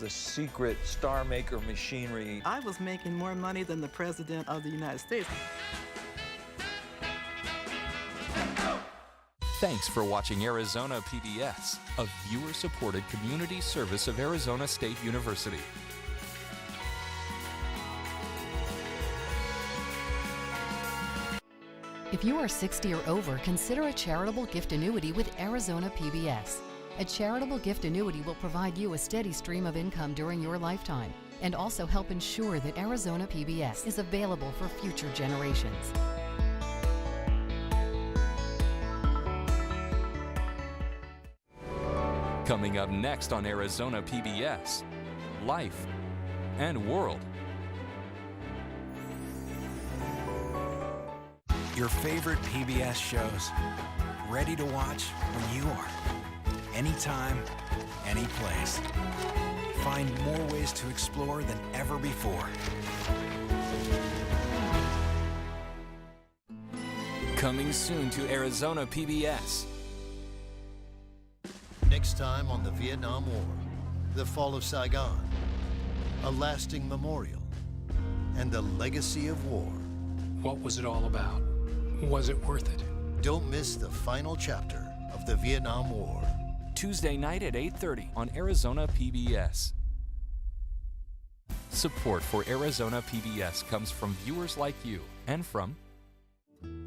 was a secret star maker machinery. I was making more money than the President of the United States. Thanks for watching Arizona PBS, a viewer-supported community service of Arizona State University. If you are 60 or over, consider a charitable gift annuity with Arizona PBS. A charitable gift annuity will provide you a steady stream of income during your lifetime and also help ensure that Arizona PBS is available for future generations. Coming up next on Arizona PBS, Life and World. Your favorite PBS shows, ready to watch when you are. Anytime, any place. Find more ways to explore than ever before. Coming soon to Arizona PBS. Next time on the Vietnam War, the fall of Saigon, a lasting memorial, and the legacy of war. What was it all about? Was it worth it? Don't miss the final chapter of the Vietnam War. Tuesday night at 8:30 on Arizona PBS. Support for Arizona PBS comes from viewers like you and from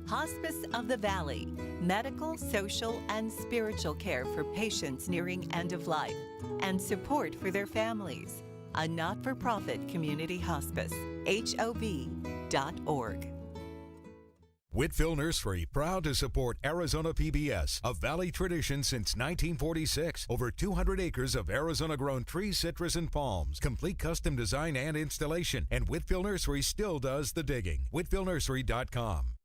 Hospice of the Valley, medical, social, and spiritual care for patients nearing end of life, and support for their families. A not-for-profit community hospice, HOV.org. Whitfield Nursery, proud to support Arizona PBS, a Valley tradition since 1946. Over 200 acres of Arizona-grown trees, citrus, and palms. Complete custom design and installation. And Whitfield Nursery still does the digging. WhitfieldNursery.com.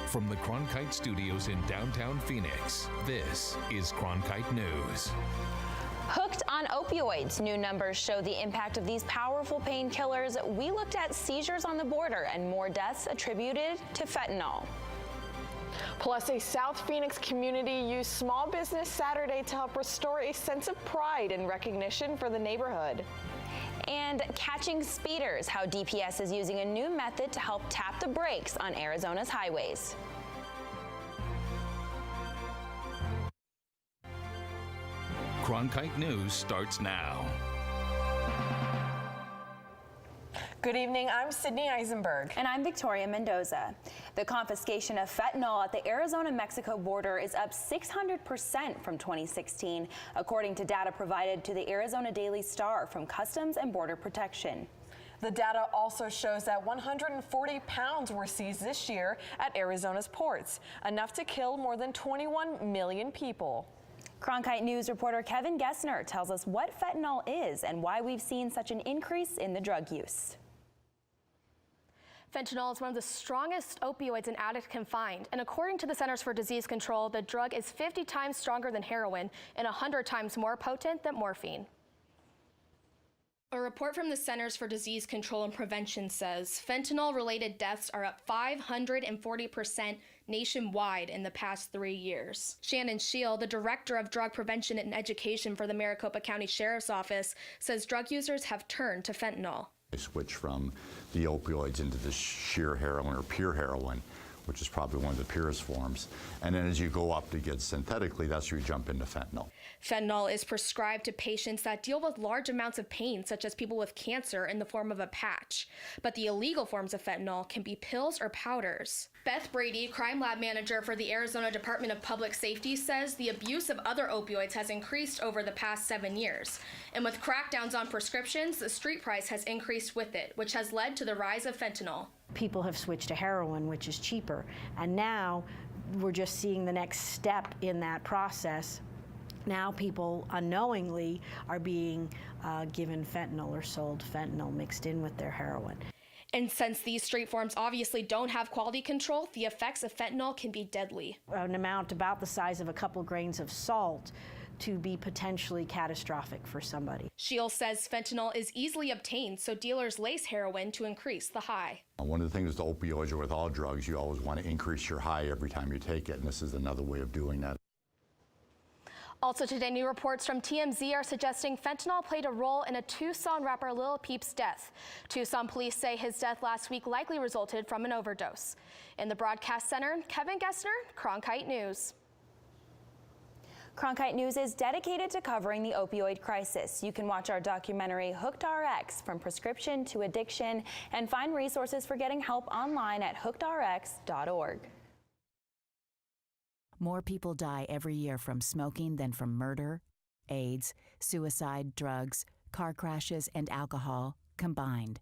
From the Cronkite Studios in downtown Phoenix, this is Cronkite News. Hooked on opioids. New numbers show the impact of these powerful painkillers. We looked at seizures on the border and more deaths attributed to fentanyl. Plus, a South Phoenix community used Small Business Saturday to help restore a sense of pride and recognition for the neighborhood. And catching speeders, how DPS is using a new method to help tap the brakes on Arizona's highways. Cronkite News starts now. Good evening, I'm Sydney Eisenberg. And I'm Victoria Mendoza. The confiscation of fentanyl at the Arizona-Mexico border is up 600% from 2016, according to data provided to the Arizona Daily Star from Customs and Border Protection. The data also shows that 140 pounds were seized this year at Arizona's ports, enough to kill more than 21 million people. Cronkite News reporter Kevin Gessner tells us what fentanyl is and why we've seen such an increase in the drug use. Fentanyl is one of the strongest opioids an addict can find, and according to the Centers for Disease Control, the drug is 50 times stronger than heroin and 100 times more potent than morphine. A report from the Centers for Disease Control and Prevention says fentanyl-related deaths are up 540% nationwide in the past 3 years. Shannon Scheel, the Director of Drug Prevention and Education for the Maricopa County Sheriff's Office, says drug users have turned to fentanyl. They switch from the opioids into the sheer heroin or pure heroin, which is probably one of the purest forms. And then as you go up to get synthetically, that's where you jump into fentanyl. Fentanyl is prescribed to patients that deal with large amounts of pain, such as people with cancer, in the form of a patch. But the illegal forms of fentanyl can be pills or powders. Beth Brady, crime lab manager for the Arizona Department of Public Safety, says the abuse of other opioids has increased over the past 7 years. And with crackdowns on prescriptions, the street price has increased with it, which has led to the rise of fentanyl. People have switched to heroin, which is cheaper. And now we're just seeing the next step in that process. Now people unknowingly are being given fentanyl or sold fentanyl mixed in with their heroin. And since these street forms obviously don't have quality control, the effects of fentanyl can be deadly. An amount about the size of a couple grains of salt to be potentially catastrophic for somebody. Scheel says fentanyl is easily obtained, so dealers lace heroin to increase the high. One of the things with opioids or with all drugs, you always want to increase your high every time you take it, and this is another way of doing that. Also today, new reports from TMZ are suggesting fentanyl played a role in a Tucson rapper Lil Peep's death. Tucson police say his death last week likely resulted from an overdose. In the broadcast center, Kevin Gessner, Cronkite News. Cronkite News is dedicated to covering the opioid crisis. You can watch our documentary Hooked RX, From Prescription to Addiction, and find resources for getting help online at hookedrx.org. More people die every year from smoking than from murder, AIDS, suicide, drugs, car crashes, and alcohol combined.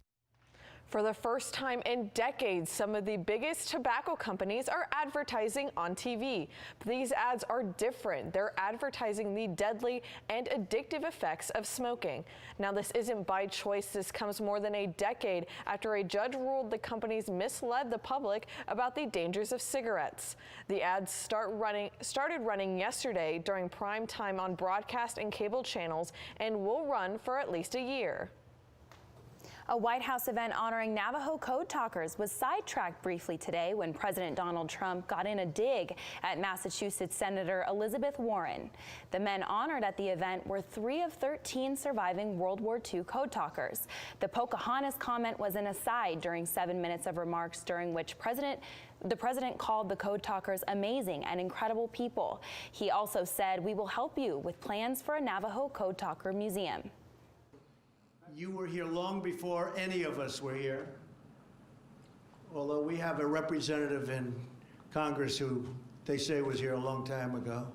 For the first time in decades, some of the biggest tobacco companies are advertising on TV. But these ads are different. They're advertising the deadly and addictive effects of smoking. Now, this isn't by choice. This comes more than a decade after a judge ruled the companies misled the public about the dangers of cigarettes. The ads started running yesterday during prime time on broadcast and cable channels and will run for at least a year. A White House event honoring Navajo code talkers was sidetracked briefly today when President Donald Trump got in a dig at Massachusetts Senator Elizabeth Warren. The men honored at the event were 3 of 13 surviving World War II code talkers. The Pocahontas comment was an aside during 7 minutes of remarks during which the president called the code talkers amazing and incredible people. He also said, "We will help you with plans for a Navajo code talker museum." You were here long before any of us were here. Although we have a representative in Congress who they say was here a long time ago.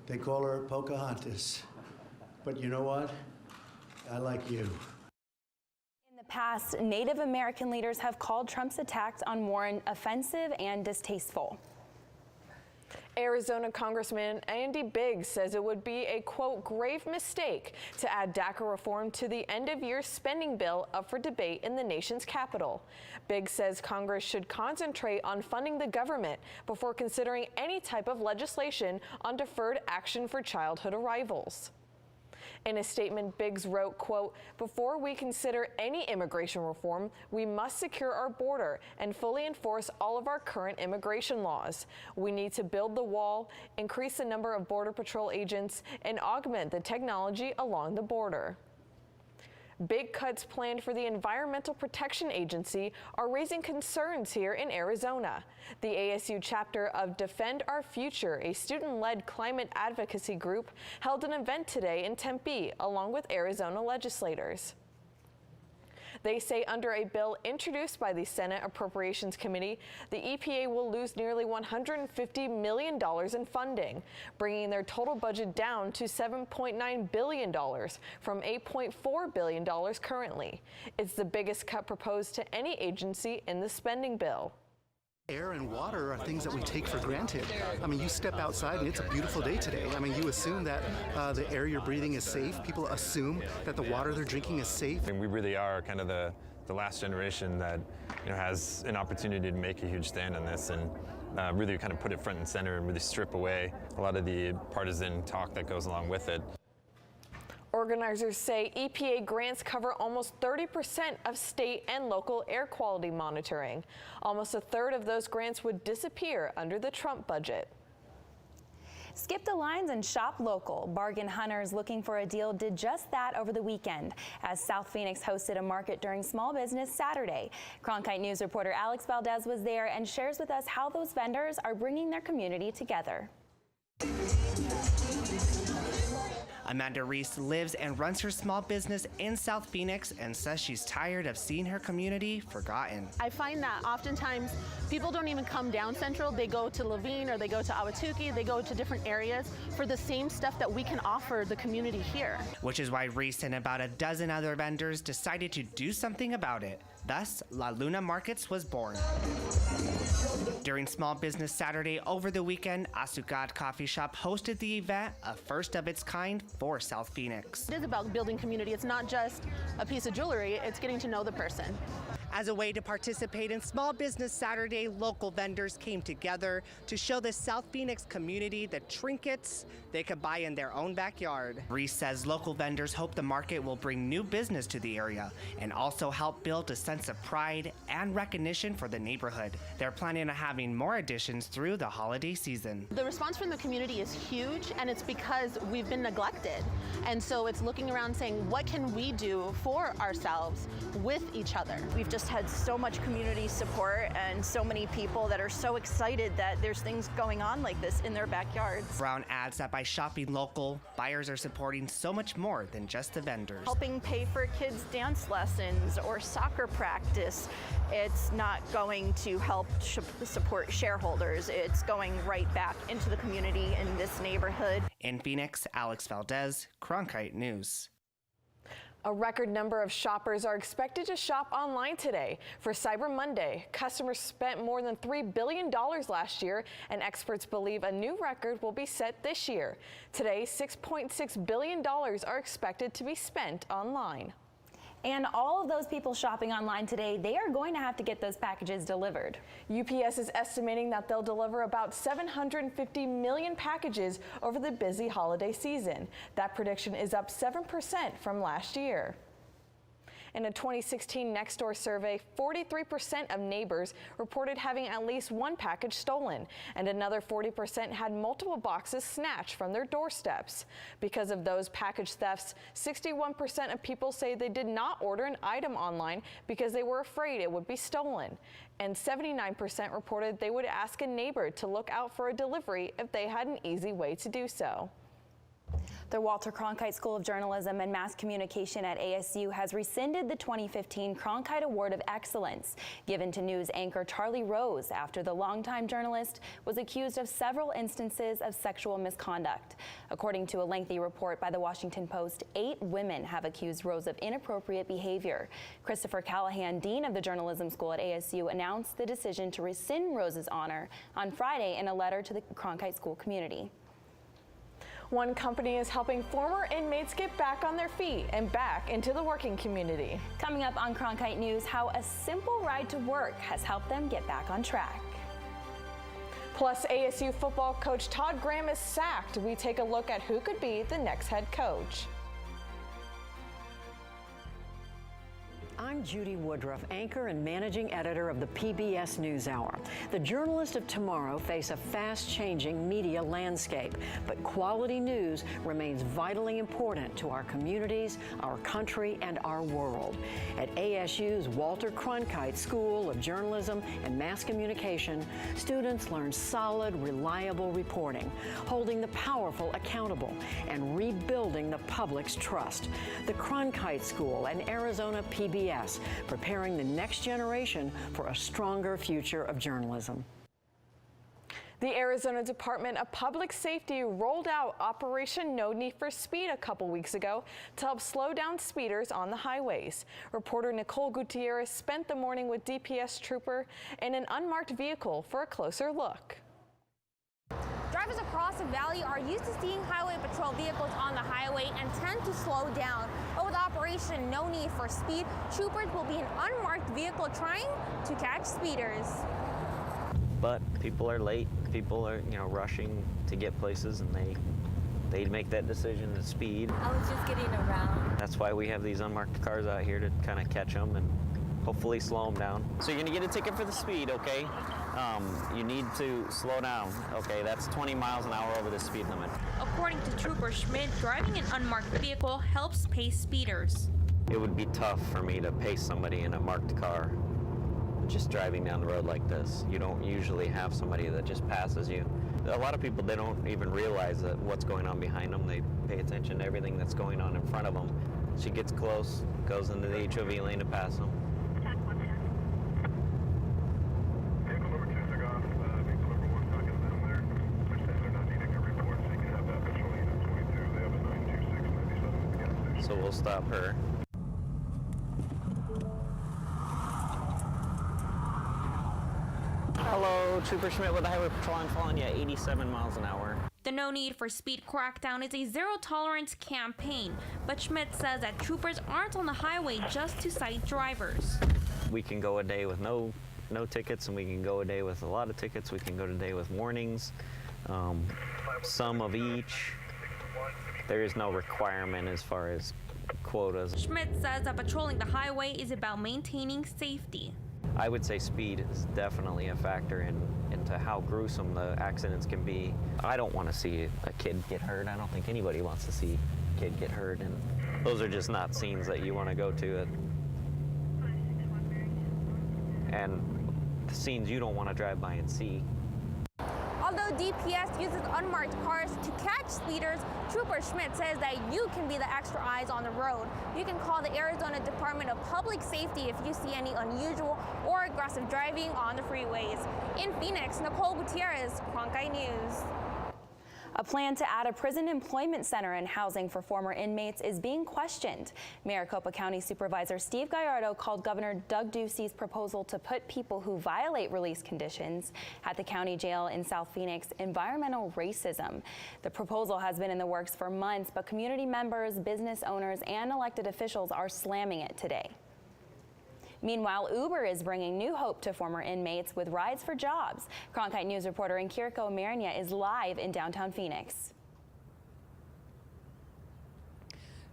They call her Pocahontas. But you know what? I like you. In the past, Native American leaders have called Trump's attacks on Warren offensive and distasteful. Arizona Congressman Andy Biggs says it would be a, quote, grave mistake to add DACA reform to the end-of-year spending bill up for debate in the nation's capital. Biggs says Congress should concentrate on funding the government before considering any type of legislation on deferred action for childhood arrivals. In a statement, Biggs wrote, quote, "Before we consider any immigration reform, we must secure our border and fully enforce all of our current immigration laws. We need to build the wall, increase the number of Border Patrol agents, and augment the technology along the border." Big cuts planned for the Environmental Protection Agency are raising concerns here in Arizona. The ASU chapter of Defend Our Future, a student-led climate advocacy group, held an event today in Tempe along with Arizona legislators. They say under a bill introduced by the Senate Appropriations Committee, the EPA will lose nearly $150 million in funding, bringing their total budget down to $7.9 billion from $8.4 billion currently. It's the biggest cut proposed to any agency in the spending bill. Air and water are things that we take for granted. I mean, you step outside and it's a beautiful day today. I mean, you assume that the air you're breathing is safe. People assume that the water they're drinking is safe. And we really are kind of the last generation that has an opportunity to make a huge stand on this and really kind of put it front and center and really strip away a lot of the partisan talk that goes along with it. Organizers say EPA grants cover almost 30% of state and local air quality monitoring. Almost a third of those grants would disappear under the Trump budget. Skip the lines and shop local. Bargain hunters looking for a deal did just that over the weekend as South Phoenix hosted a market during Small Business Saturday. Cronkite News reporter Alex Valdez was there and shares with us how those vendors are bringing their community together. Amanda Reese lives and runs her small business in South Phoenix and says she's tired of seeing her community forgotten. I find that oftentimes people don't even come down Central. They go to Levine or they go to Ahwatukee. They go to different areas for the same stuff that we can offer the community here. Which is why Reese and about a dozen other vendors decided to do something about it. Thus, La Luna Markets was born. During Small Business Saturday over the weekend, Azucar Coffee Shop hosted the event, a first of its kind for South Phoenix. It is about building community. It's not just a piece of jewelry, it's getting to know the person. As a way to participate in Small Business Saturday, local vendors came together to show the South Phoenix community the trinkets they could buy in their own backyard. Reese says local vendors hope the market will bring new business to the area and also help build a sense of pride and recognition for the neighborhood. They're planning on having more additions through the holiday season. The response from the community is huge, and it's because we've been neglected. And so it's looking around saying, what can we do for ourselves with each other? We've just had so much community support and so many people that are so excited that there's things going on like this in their backyards. Brown adds that by shopping local, buyers are supporting so much more than just the vendors. Helping pay for kids' dance lessons or soccer practice, it's not going to help support shareholders. It's going right back into the community in this neighborhood. In Phoenix, Alex Valdez, Cronkite News. A record number of shoppers are expected to shop online today. For Cyber Monday, customers spent more than $3 billion last year, and experts believe a new record will be set this year. Today, $6.6 billion are expected to be spent online. And all of those people shopping online today, they are going to have to get those packages delivered. UPS is estimating that they'll deliver about 750 million packages over the busy holiday season. That prediction is up 7% from last year. In a 2016 Nextdoor survey, 43% of neighbors reported having at least one package stolen, and another 40% had multiple boxes snatched from their doorsteps. Because of those package thefts, 61% of people say they did not order an item online because they were afraid it would be stolen. And 79% reported they would ask a neighbor to look out for a delivery if they had an easy way to do so. The Walter Cronkite School of Journalism and Mass Communication at ASU has rescinded the 2015 Cronkite Award of Excellence given to news anchor Charlie Rose after the longtime journalist was accused of several instances of sexual misconduct. According to a lengthy report by the Washington Post, 8 women have accused Rose of inappropriate behavior. Christopher Callahan, dean of the journalism school at ASU, announced the decision to rescind Rose's honor on Friday in a letter to the Cronkite school community. One company is helping former inmates get back on their feet and back into the working community. Coming up on Cronkite News, how a simple ride to work has helped them get back on track. Plus, ASU football coach Todd Graham is sacked. We take a look at who could be the next head coach. I'm Judy Woodruff, anchor and managing editor of the PBS NewsHour. The journalists of tomorrow face a fast-changing media landscape, but quality news remains vitally important to our communities, our country, and our world. At ASU's Walter Cronkite School of Journalism and Mass Communication, students learn solid, reliable reporting, holding the powerful accountable, and rebuilding the public's trust. The Cronkite School and Arizona PBS, preparing the next generation for a stronger future of journalism. The Arizona Department of Public Safety rolled out Operation No Need for Speed a couple weeks ago to help slow down speeders on the highways. Reporter Nicole Gutierrez spent the morning with DPS trooper in an unmarked vehicle for a closer look. Drivers across the valley are used to seeing highway patrol vehicles on the highway and tend to slow down. But with Operation No Need for Speed, troopers will be in unmarked vehicle trying to catch speeders. But people are late. People are, rushing to get places, and they make that decision to speed. I was just getting around. That's why we have these unmarked cars out here to kind of catch them and hopefully slow them down. So you're gonna get a ticket for the speed, okay? You need to slow down, okay? That's 20 miles an hour over the speed limit. According to Trooper Schmidt, driving an unmarked vehicle helps pace speeders. It would be tough for me to pace somebody in a marked car just driving down the road like this. You don't usually have somebody that just passes you. A lot of people, they don't even realize that what's going on behind them. They pay attention to everything that's going on in front of them. She gets close, goes into the HOV lane to pass them. So we'll stop her. Hello, Trooper Schmidt with the Highway Patrol. I'm following you at 87 miles an hour. The No Need for Speed crackdown is a zero-tolerance campaign, but Schmidt says that troopers aren't on the highway just to cite drivers. We can go a day with no tickets, and we can go a day with a lot of tickets. We can go a day with warnings, some of each. There is no requirement as far as quotas. Schmidt says that patrolling the highway is about maintaining safety. I would say speed is definitely a factor into how gruesome the accidents can be. I don't want to see a kid get hurt. I don't think anybody wants to see a kid get hurt, and those are just not scenes that you want to go to. And the scenes you don't want to drive by and see. Although DPS uses unmarked cars to catch speeders, Trooper Schmidt says that you can be the extra eyes on the road. You can call the Arizona Department of Public Safety if you see any unusual or aggressive driving on the freeways. In Phoenix, Nicole Gutierrez, Cronkite News. A plan to add a prison employment center and housing for former inmates is being questioned. Maricopa County Supervisor Steve Gallardo called Governor Doug Ducey's proposal to put people who violate release conditions at the county jail in South Phoenix environmental racism. The proposal has been in the works for months, but community members, business owners, and elected officials are slamming it today. Meanwhile, Uber is bringing new hope to former inmates with rides for jobs. Cronkite News reporter Nkiriko Marina is live in downtown Phoenix.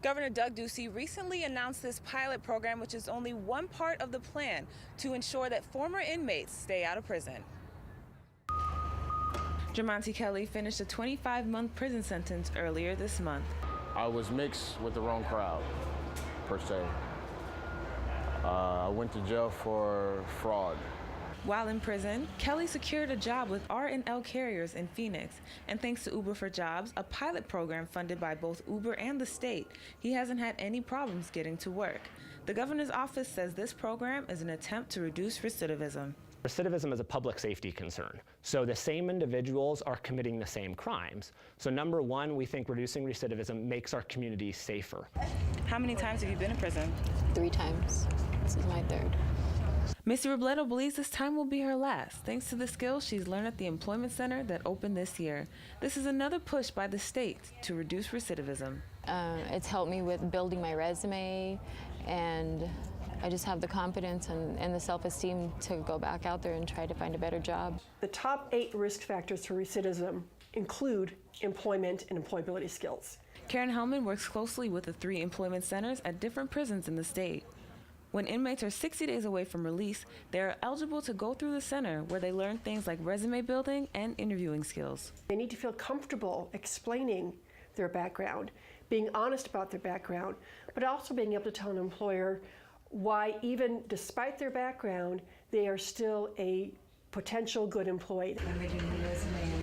Governor Doug Ducey recently announced this pilot program, which is only one part of the plan to ensure that former inmates stay out of prison. Jamonte Kelly finished a 25-month prison sentence earlier this month. I was mixed with the wrong crowd, per se. I went to jail for fraud. While in prison, Kelly secured a job with R&L Carriers in Phoenix, and thanks to Uber for Jobs, a pilot program funded by both Uber and the state, he hasn't had any problems getting to work. The governor's office says this program is an attempt to reduce recidivism. Recidivism is a public safety concern. So the same individuals are committing the same crimes. So number one, we think reducing recidivism makes our community safer. How many times have you been in prison? 3 times. This is my 3rd. Missy Robledo believes this time will be her last, thanks to the skills she's learned at the employment center that opened this year. This is another push by the state to reduce recidivism. It's helped me with building my resume, and I just have the confidence and the self-esteem to go back out there and try to find a better job. The top 8 risk factors for recidivism include employment and employability skills. Karen Hellman works closely with the 3 employment centers at different prisons in the state. When inmates are 60 days away from release, they are eligible to go through the center where they learn things like resume building and interviewing skills. They need to feel comfortable explaining their background, being honest about their background, but also being able to tell an employer why, even despite their background, they are still a potential good employee.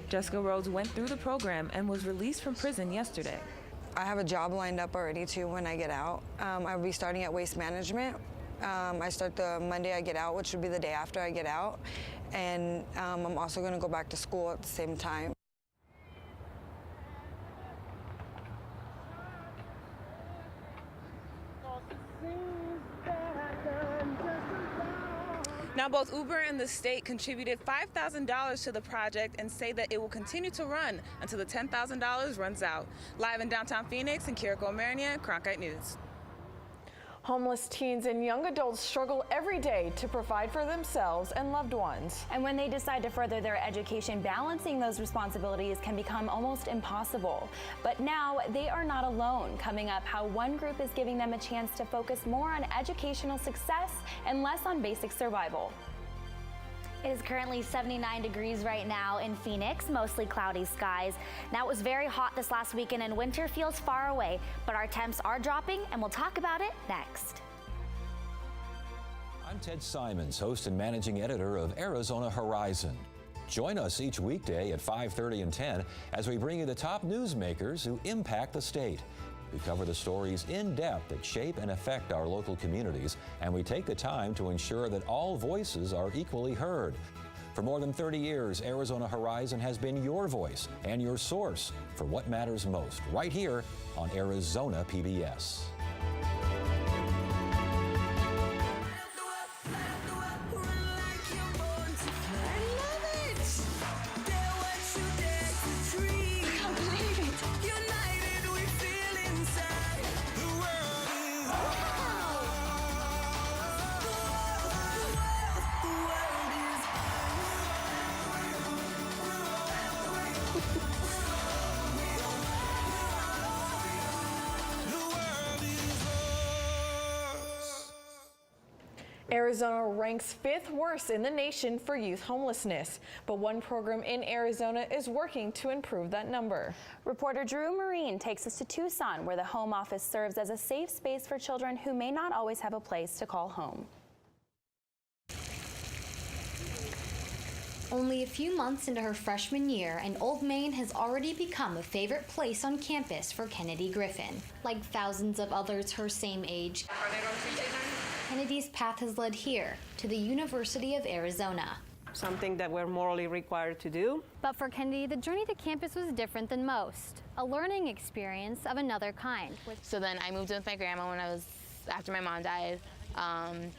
Jessica Rhodes went through the program and was released from prison yesterday. I have a job lined up already too when I get out. I'll be starting at waste management. I start the Monday I get out, which would be the day after I get out. And I'm also going to go back to school at the same time. Now, both Uber and the state contributed $5,000 to the project and say that it will continue to run until the $10,000 runs out. Live in downtown Phoenix, Nkiriko Marina, Cronkite News. Homeless teens and young adults struggle every day to provide for themselves and loved ones. And when they decide to further their education, balancing those responsibilities can become almost impossible. But now they are not alone. Coming up, how one group is giving them a chance to focus more on educational success and less on basic survival. It is currently 79 degrees right now in Phoenix, mostly cloudy skies. Now, it was very hot this last weekend and winter feels far away, but our temps are dropping and we'll talk about it next. I'm Ted Simons, host and managing editor of Arizona Horizon. Join us each weekday at 5:30 and 10 as we bring you the top newsmakers who impact the state. We cover the stories in depth that shape and affect our local communities, and we take the time to ensure that all voices are equally heard. For more than 30 years, Arizona Horizon has been your voice and your source for what matters most, right here on Arizona PBS. Arizona ranks 5th worst in the nation for youth homelessness, but one program in Arizona is working to improve that number. Reporter Drew Marine takes us to Tucson, where the Home Office serves as a safe space for children who may not always have a place to call home. Only a few months into her freshman year, and Old Main has already become a favorite place on campus for Kennedy Griffin. Like thousands of others her same age, Kennedy's path has led here to the University of Arizona. Something that we're morally required to do. But for Kennedy, the journey to campus was different than most. A learning experience of another kind. So then I moved in with my grandma after my mom died. And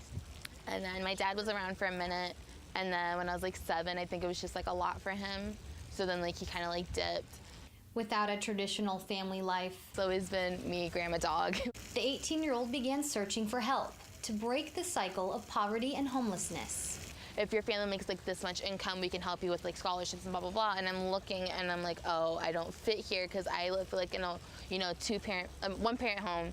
then my dad was around for a minute. And then when I was like 7, I think it was just like a lot for him. So then like he kind of like dipped. Without a traditional family life, It's always been me, grandma, dog. the 18-year-old began searching for help to break the cycle of poverty and homelessness. If your family makes like this much income, we can help you with like scholarships and blah, blah, blah. And I'm looking and I'm like, oh, I don't fit here because I live like in a, one parent home.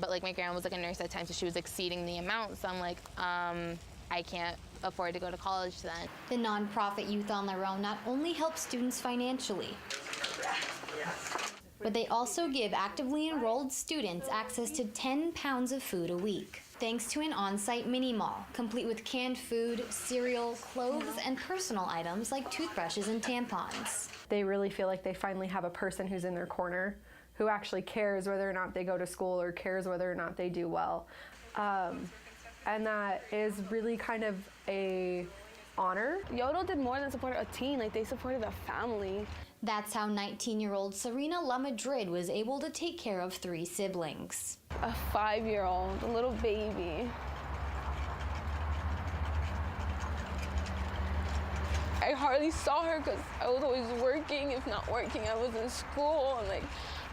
But like my grandma was like a nurse at times, so she was exceeding the amount. So I'm like, I can't afford to go to college then. The nonprofit Youth on Their Own not only helps students financially, but they also give actively enrolled students access to 10 pounds of food a week, thanks to an on-site mini mall, complete with canned food, cereal, clothes, and personal items like toothbrushes and tampons. They really feel like they finally have a person who's in their corner, who actually cares whether or not they go to school or cares whether or not they do well. And that is really kind of a honor. Yodel did more than support a teen, like they supported a family. That's how 19-year-old Serena La Madrid was able to take care of 3 siblings. A 5-year-old, a little baby. I hardly saw her because I was always working. If not working, I was in school, and like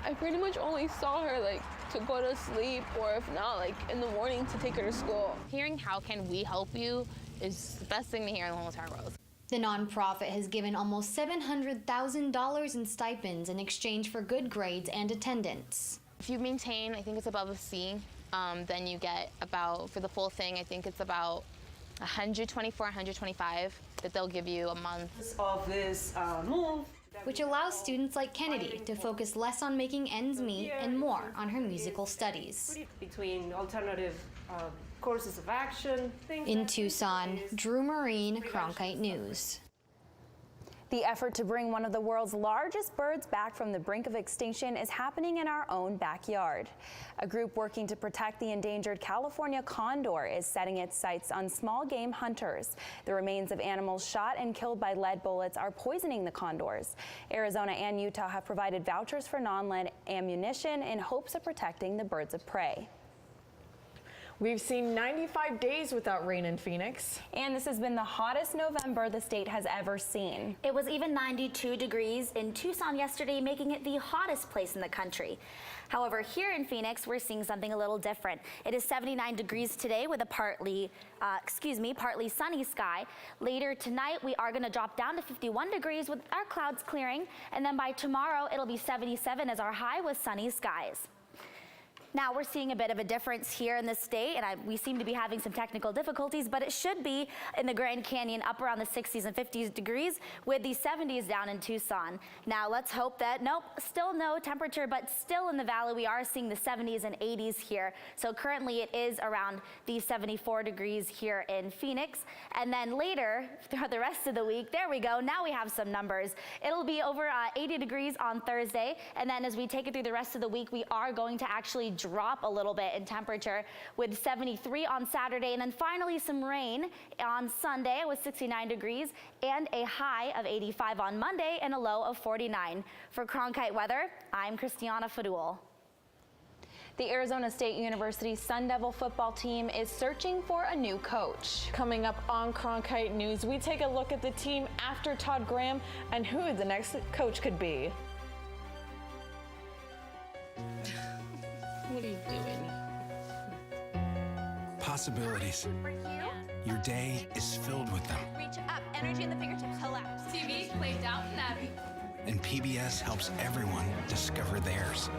I pretty much only saw her like to go to sleep, or if not, like in the morning to take her to school. Hearing how can we help you is the best thing to hear in the whole entire world. The nonprofit has given almost $700,000 in stipends in exchange for good grades and attendance. If you maintain, I think it's above a C, then you get about, for the full thing, I think it's about 124, 125 that they'll give you a month. Of this move, which allows students like Kennedy to focus less on making ends meet and more on her musical studies. Between alternative courses of action. In Tucson, Drew Marine, Cronkite News. The effort to bring one of the world's largest birds back from the brink of extinction is happening in our own backyard. A group working to protect the endangered California condor is setting its sights on small game hunters. The remains of animals shot and killed by lead bullets are poisoning the condors. Arizona and Utah have provided vouchers for non-lead ammunition in hopes of protecting the birds of prey. We've seen 95 days without rain in Phoenix. And this has been the hottest November the state has ever seen. It was even 92 degrees in Tucson yesterday, making it the hottest place in the country. However, here in Phoenix, we're seeing something a little different. It is 79 degrees today with a partly sunny sky. Later tonight, we are going to drop down to 51 degrees with our clouds clearing. And then by tomorrow, it'll be 77 as our high with sunny skies. Now we're seeing a bit of a difference here in the state, and we seem to be having some technical difficulties, but it should be in the Grand Canyon up around the 60s and 50s degrees with the 70s down in Tucson. Now let's hope that, nope, still no temperature, but still in the valley we are seeing the 70s and 80s here. So currently it is around the 74 degrees here in Phoenix. And then later, throughout the rest of the week, there we go, now we have some numbers. It'll be over 80 degrees on Thursday, and then as we take it through the rest of the week, we are going to actually drop a little bit in temperature with 73 on Saturday, and then finally some rain on Sunday with 69 degrees and a high of 85 on Monday and a low of 49. For Cronkite Weather, I'm Christiana Fadul. The Arizona State University Sun Devil football team is searching for a new coach. Coming up on Cronkite News, we take a look at the team after Todd Graham and who the next coach could be. What are you doing? Possibilities. Your day is filled with them. Reach up, energy in the fingertips, collapse. TV, play Downton Abbey. And PBS helps everyone discover theirs.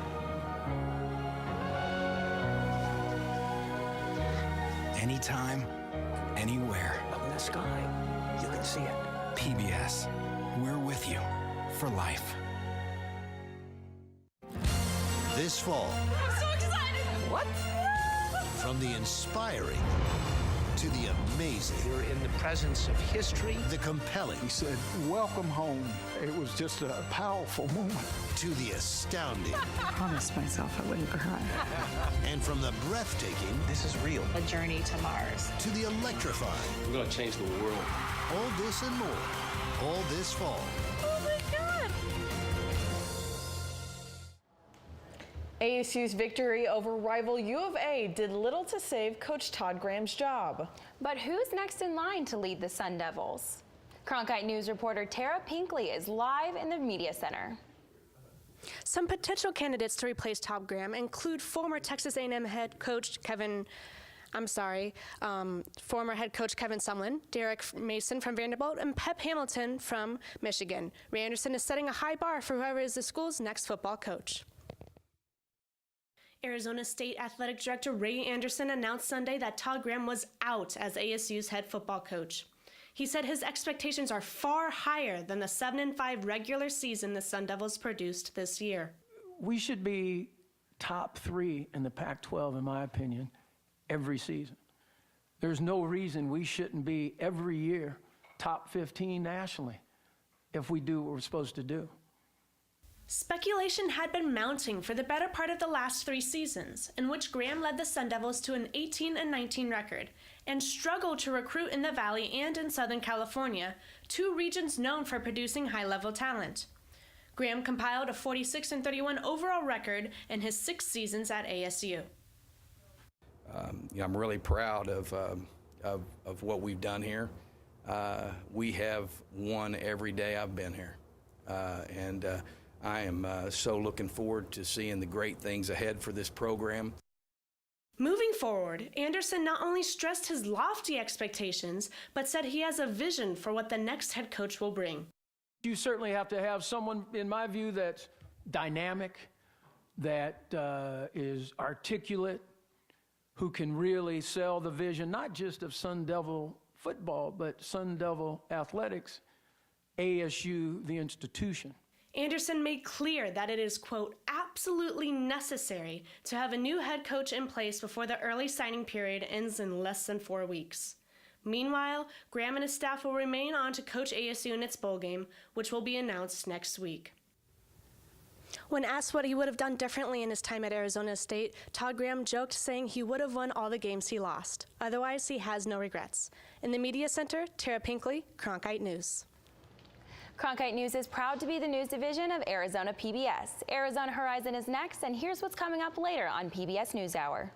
anytime, anywhere. Up in the sky, you can see it. PBS, we're with you for life. This fall. I'm so excited! What? From the inspiring to the amazing. You're in the presence of history. The compelling. He said, welcome home. It was just a powerful moment. To the astounding. I promised myself I wouldn't cry. And from the breathtaking. This is real. A journey to Mars. To the electrifying. We're going to change the world. All this and more. All this fall. Oh my God! ASU's victory over rival U of A did little to save Coach Todd Graham's job. But who's next in line to lead the Sun Devils? Cronkite News reporter Tara Pinkley is live in the Media Center. Some potential candidates to replace Todd Graham include former Texas A&M head coach former head coach Kevin Sumlin, Derek Mason from Vanderbilt, and Pep Hamilton from Michigan. Ray Anderson is setting a high bar for whoever is the school's next football coach. Arizona State Athletic Director Ray Anderson announced Sunday that Todd Graham was out as ASU's head football coach. He said his expectations are far higher than the 7-5 regular season the Sun Devils produced this year. We should be top 3 in the Pac-12, in my opinion, every season. There's no reason we shouldn't be every year top 15 nationally if we do what we're supposed to do. Speculation had been mounting for the better part of the last 3 seasons, in which Graham led the Sun Devils to an 18-19 record and struggled to recruit in the Valley and in Southern California, 2 regions known for producing high-level talent. Graham compiled a 46-31 overall record in his 6 seasons at ASU. I'm really proud of what we've done here. We have won every day I've been here, and I am so looking forward to seeing the great things ahead for this program. Moving forward, Anderson not only stressed his lofty expectations, but said he has a vision for what the next head coach will bring. You certainly have to have someone, in my view, that's dynamic, that is articulate, who can really sell the vision, not just of Sun Devil football, but Sun Devil athletics, ASU, the institution. Anderson made clear that it is, quote, absolutely necessary to have a new head coach in place before the early signing period ends in less than 4 weeks. Meanwhile, Graham and his staff will remain on to coach ASU in its bowl game, which will be announced next week. When asked what he would have done differently in his time at Arizona State, Todd Graham joked, saying he would have won all the games he lost. Otherwise, he has no regrets. In the Media Center, Tara Pinkley, Cronkite News. Cronkite News is proud to be the news division of Arizona PBS. Arizona Horizon is next, and here's what's coming up later on PBS NewsHour.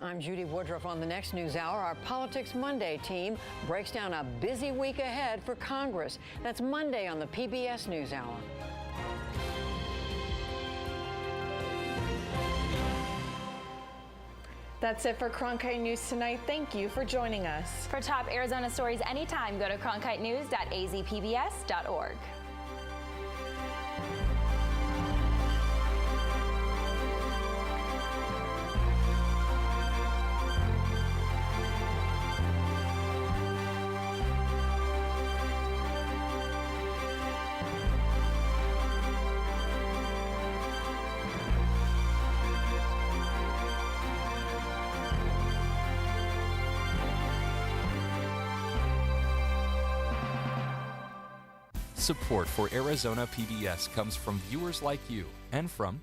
I'm Judy Woodruff. On the next NewsHour, our Politics Monday team breaks down a busy week ahead for Congress. That's Monday on the PBS NewsHour. That's it for Cronkite News tonight. Thank you for joining us. For top Arizona stories anytime, go to cronkitenews.azpbs.org. Support for Arizona PBS comes from viewers like you and from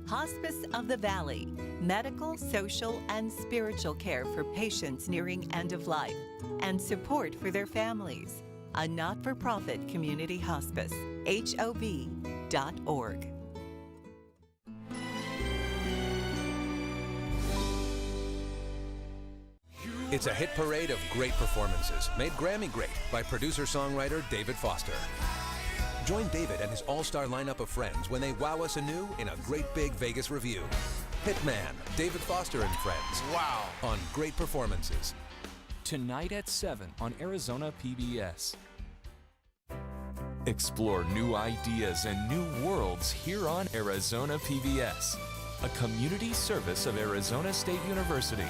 Hospice of the Valley, medical, social, and spiritual care for patients nearing end of life, and support for their families. A not-for-profit community hospice. HOV.org. It's a hit parade of great performances, made Grammy great by producer-songwriter David Foster. Join David and his all-star lineup of friends when they wow us anew in a great big Vegas review. Hitman, David Foster and Friends. Wow! On Great Performances. Tonight at 7 on Arizona PBS. Explore new ideas and new worlds here on Arizona PBS, a community service of Arizona State University.